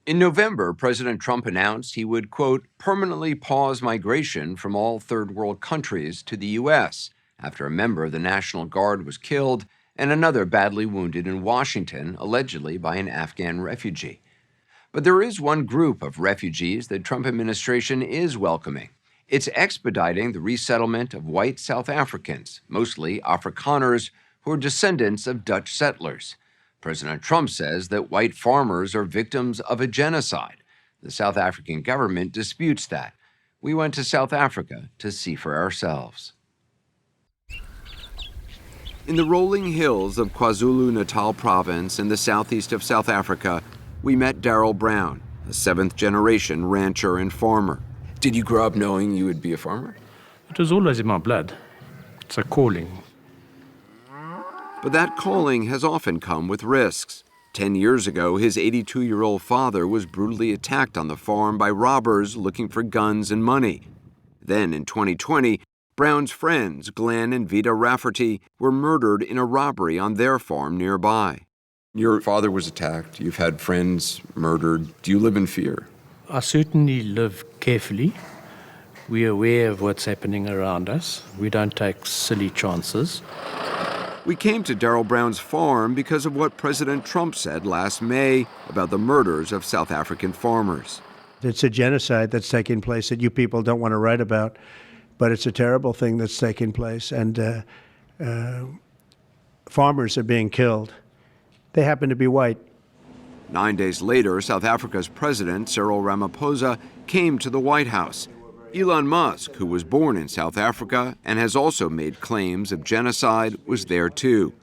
In November, President Trump announced he would, quote, permanently pause migration from all third world countries to the U.S. after a member of the National Guard was killed and another badly wounded in Washington, allegedly by an Afghan refugee. But there is one group of refugees the Trump administration is welcoming. It's expediting the resettlement of white South Africans, mostly Afrikaners, who are descendants of Dutch settlers. President Trump says that white farmers are victims of a genocide. The South African government disputes that. We went to South Africa to see for ourselves. In the rolling hills of KwaZulu-Natal province in the southeast of South Africa, we met Darrell Brown, a seventh-generation rancher and farmer. Did you grow up knowing you would be a farmer? It was always in my blood. It's a calling. But that calling has often come with risks. 10 years ago, his 82-year-old father was brutally attacked on the farm by robbers looking for guns and money. Then in 2020, Brown's friends, Glenn and Vida Rafferty, were murdered in a robbery on their farm nearby. Your father was attacked. You've had friends murdered. Do you live in fear? I certainly live carefully. We're aware of what's happening around us. We don't take silly chances. We came to Darrell Brown's farm because of what President Trump said last May about the murders of South African farmers. It's a genocide that's taking place that you people don't want to write about, but it's a terrible thing that's taking place, and farmers are being killed. They happen to be white. 9 days later, South Africa's president, Cyril Ramaphosa, came to the White House. Elon Musk, who was born in South Africa and has also made claims of genocide, was there too.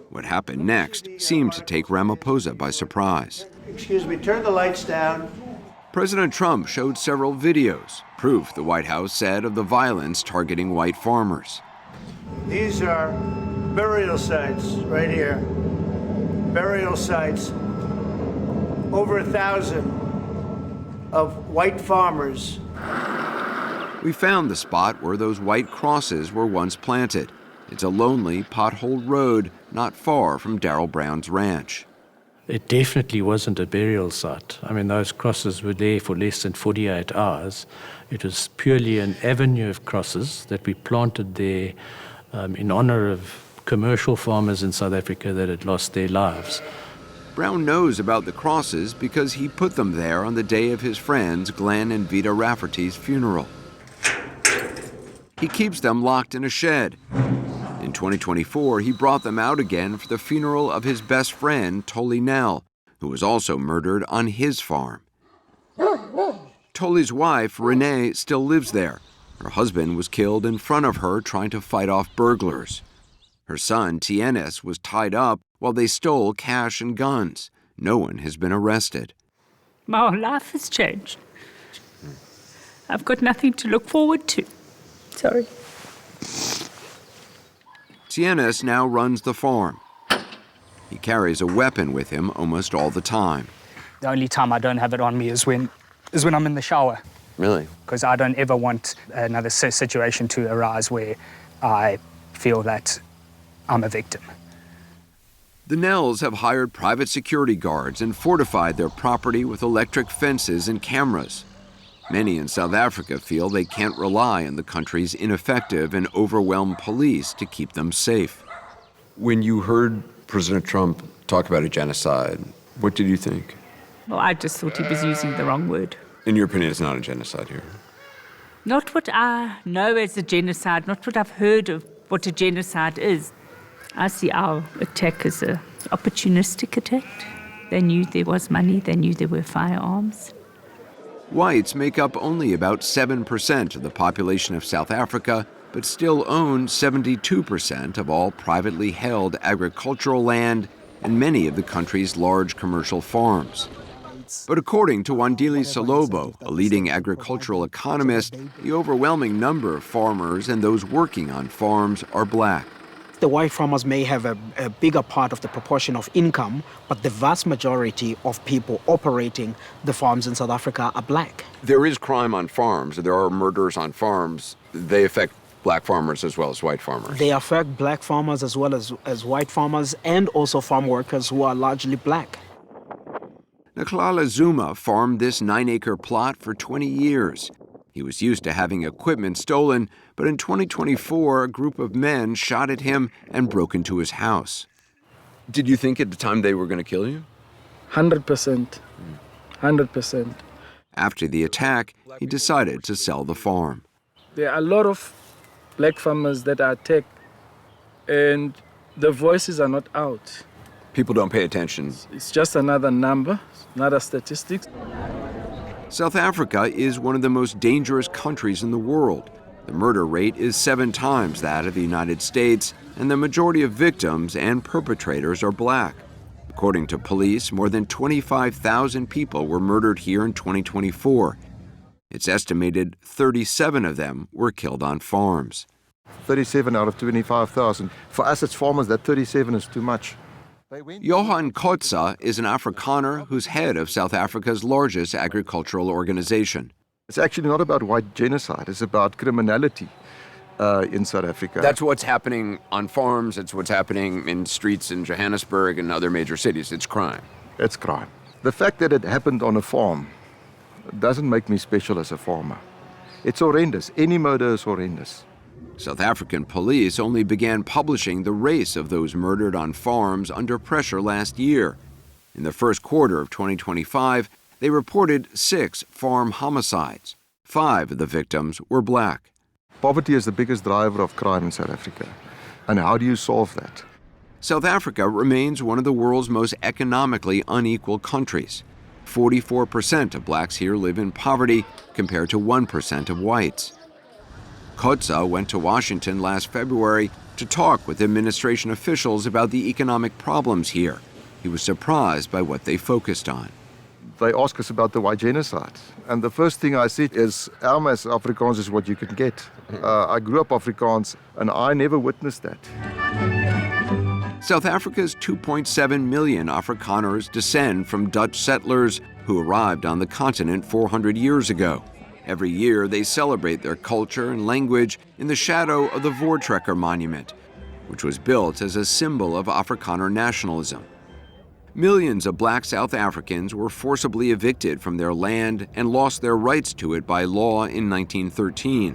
What happened next seemed to take Ramaphosa by surprise. Excuse me, turn the lights down. President Trump showed several videos, proof, the White House said, of the violence targeting white farmers. These are burial sites right here. Burial sites. Over 1,000 of white farmers. We found the spot where those white crosses were once planted. It's a lonely, potholed road not far from Darrell Brown's ranch. It definitely wasn't a burial site. I mean, those crosses were there for less than 48 hours. It was purely an avenue of crosses that we planted there in honor of commercial farmers in South Africa that had lost their lives. Brown knows about the crosses because he put them there on the day of his friends Glenn and Vida Rafferty's funeral. He keeps them locked in a shed. In 2024, he brought them out again for the funeral of his best friend, Tolly Nell, who was also murdered on his farm. Tolly's wife, Renee, still lives there. Her husband was killed in front of her trying to fight off burglars. Her son, Tienes, was tied up while they stole cash and guns. No one has been arrested. My whole life has changed. I've got nothing to look forward to. Sorry. Tienes now runs the farm. He carries a weapon with him almost all the time. The only time I don't have it on me is when I'm in the shower. Really? Because I don't ever want another situation to arise where I feel that I'm a victim. The Nells have hired private security guards and fortified their property with electric fences and cameras. Many in South Africa feel they can't rely on the country's ineffective and overwhelmed police to keep them safe. When you heard President Trump talk about a genocide, what did you think? Well, I just thought he was using the wrong word. In your opinion, it's not a genocide here? Not what I know as a genocide, not what I've heard of what a genocide is. I see our attack as an opportunistic attack. They knew there was money, they knew there were firearms. Whites make up only about 7% of the population of South Africa, but still own 72% of all privately held agricultural land and many of the country's large commercial farms. But according to Wandile Salobo, a leading agricultural economist, the overwhelming number of farmers and those working on farms are black. The white farmers may have a bigger part of the proportion of income, but the vast majority of people operating the farms in South Africa are black. There is crime on farms. There are murders on farms. They affect black farmers as well as white farmers. They affect black farmers as well as white farmers, and also farm workers who are largely black. Nkalala Zuma farmed this 9-acre plot for 20 years. He was used to having equipment stolen, but in 2024, a group of men shot at him and broke into his house. Did you think at the time they were going to kill you? 100%. 100%. After the attack, he decided to sell the farm. There are a lot of black farmers that are attacked, and the voices are not out. People don't pay attention. It's just another number, another statistics. South Africa is one of the most dangerous countries in the world. The murder rate is 7 times that of the United States, and the majority of victims and perpetrators are black. According to police, more than 25,000 people were murdered here in 2024. It's estimated 37 of them were killed on farms. 37 out of 25,000. For us as farmers, that 37 is too much. Johan Kotza is an Afrikaner who's head of South Africa's largest agricultural organization. It's actually not about white genocide, it's about criminality in South Africa. That's what's happening on farms, it's what's happening in streets in Johannesburg and other major cities. It's crime. It's crime. The fact that it happened on a farm doesn't make me special as a farmer. It's horrendous. Any murder is horrendous. South African police only began publishing the race of those murdered on farms under pressure last year. In the first quarter of 2025, they reported 6 farm homicides. 5 of the victims were black. Poverty is the biggest driver of crime in South Africa. And how do you solve that? South Africa remains one of the world's most economically unequal countries. 44% of blacks here live in poverty compared to 1% of whites. Kotza went to Washington last February to talk with administration officials about the economic problems here. He was surprised by what they focused on. They ask us about the white genocide. And the first thing I said is, arm as Afrikaans is what you can get. I grew up Afrikaans and I never witnessed that. South Africa's 2.7 million Afrikaners descend from Dutch settlers who arrived on the continent 400 years ago. Every year, they celebrate their culture and language in the shadow of the Voortrekker Monument, which was built as a symbol of Afrikaner nationalism. Millions of black South Africans were forcibly evicted from their land and lost their rights to it by law in 1913.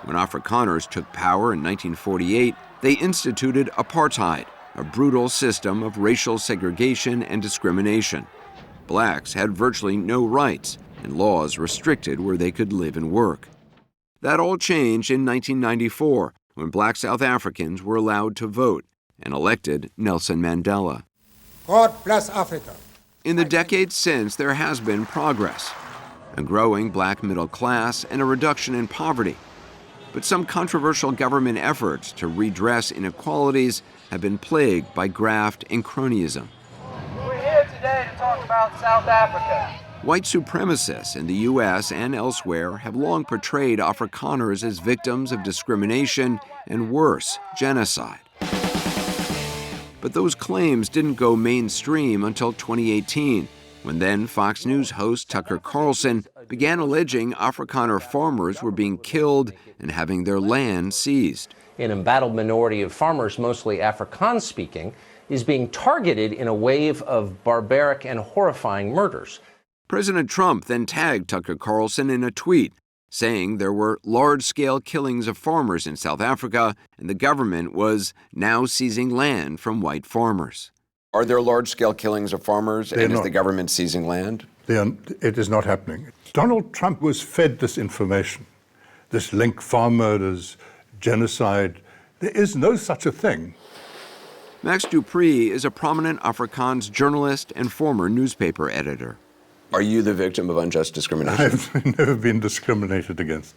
When Afrikaners took power in 1948, they instituted apartheid, a brutal system of racial segregation and discrimination. Blacks had virtually no rights, and laws restricted where they could live and work. That all changed in 1994, when black South Africans were allowed to vote and elected Nelson Mandela. God bless Africa. In the decades since, there has been progress, a growing black middle class and a reduction in poverty. But some controversial government efforts to redress inequalities have been plagued by graft and cronyism. We're here today to talk about South Africa. White supremacists in the U.S. and elsewhere have long portrayed Afrikaners as victims of discrimination and worse, genocide. But those claims didn't go mainstream until 2018, when then Fox News host Tucker Carlson began alleging Afrikaner farmers were being killed and having their land seized. An embattled minority of farmers, mostly Afrikaans-speaking, is being targeted in a wave of barbaric and horrifying murders. President Trump then tagged Tucker Carlson in a tweet, saying there were large-scale killings of farmers in South Africa and the government was now seizing land from white farmers. Are there large-scale killings of farmers and is the government seizing land? It is not happening. Donald Trump was fed this information, this link farm murders, genocide. There is no such a thing. Max Dupree is a prominent Afrikaans journalist and former newspaper editor. Are you the victim of unjust discrimination? I've never been discriminated against.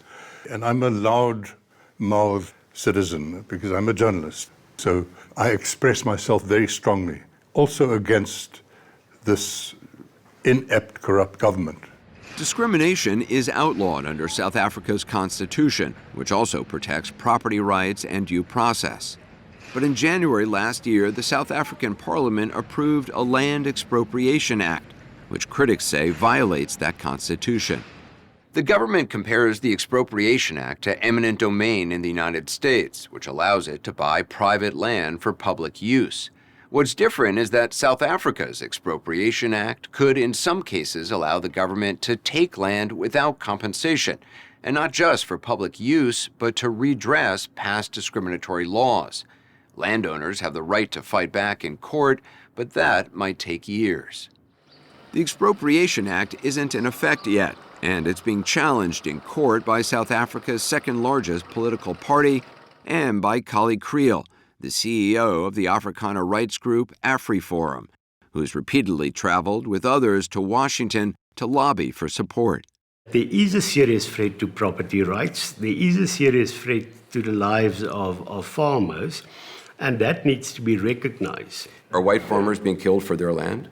And I'm a loud-mouthed citizen because I'm a journalist. So I express myself very strongly, also against this inept, corrupt government. Discrimination is outlawed under South Africa's constitution, which also protects property rights and due process. But in January last year, the South African Parliament approved a Land Expropriation Act, which critics say violates that constitution. The government compares the Expropriation Act to eminent domain in the United States, which allows it to buy private land for public use. What's different is that South Africa's Expropriation Act could, in some cases, allow the government to take land without compensation, and not just for public use, but to redress past discriminatory laws. Landowners have the right to fight back in court, but that might take years. The Expropriation Act isn't in effect yet, and it's being challenged in court by South Africa's second-largest political party and by Kali Kriel, the CEO of the Afrikaner rights group AfriForum, who's repeatedly traveled with others to Washington to lobby for support. There is a serious threat to property rights. There is a serious threat to the lives of farmers, and that needs to be recognized. Are white farmers being killed for their land?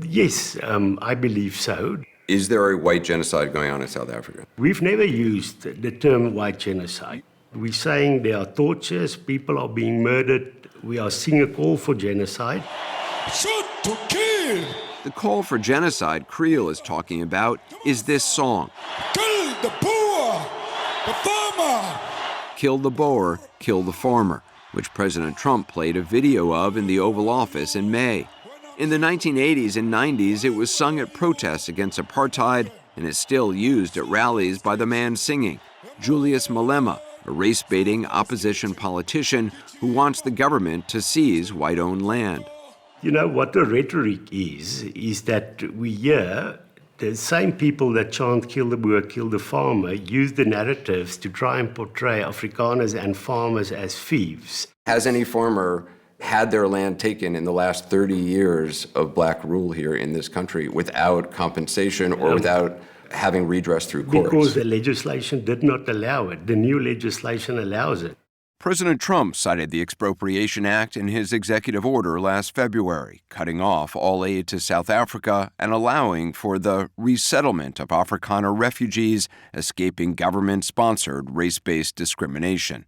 Yes, I believe so. Is there a white genocide going on in South Africa? We've never used the term white genocide. We're saying there are tortures, people are being murdered. We are seeing a call for genocide. Shoot to kill! The call for genocide Kriel is talking about is this song. Kill the Boer, the farmer! Kill the Boer, kill the farmer, which President Trump played a video of in the Oval Office in May. In the 1980s and 90s, it was sung at protests against apartheid and is still used at rallies by the man singing, Julius Malema, a race-baiting opposition politician who wants the government to seize white-owned land. You know, what the rhetoric is that we hear the same people that chant kill the Boer, kill the farmer, use the narratives to try and portray Afrikaners and farmers as thieves. Has any farmer had their land taken in the last 30 years of black rule here in this country without compensation or without having redress through courts? Because the legislation did not allow it. The new legislation allows it. President Trump cited the Expropriation Act in his executive order last February, cutting off all aid to South Africa and allowing for the resettlement of Afrikaner refugees escaping government-sponsored race-based discrimination.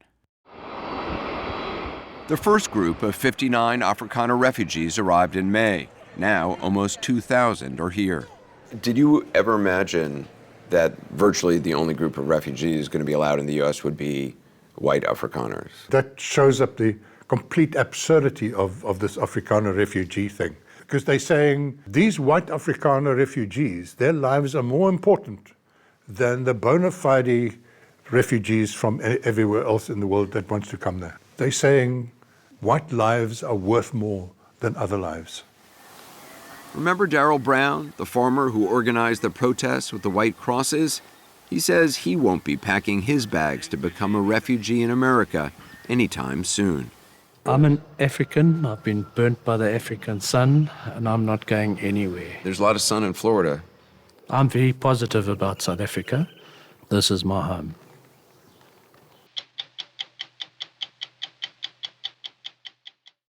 The first group of 59 Afrikaner refugees arrived in May. Now, almost 2,000 are here. Did you ever imagine that virtually the only group of refugees going to be allowed in the U.S. would be white Afrikaners? That shows up the complete absurdity of this Afrikaner refugee thing. Because they're saying these white Afrikaner refugees, their lives are more important than the bona fide refugees from everywhere else in the world that wants to come there. They're saying white lives are worth more than other lives. Remember Darrell Brown, the farmer who organized the protests with the white crosses? He says he won't be packing his bags to become a refugee in America anytime soon. I'm an African. I've been burnt by the African sun, and I'm not going anywhere. There's a lot of sun in Florida. I'm very positive about South Africa. This is my home.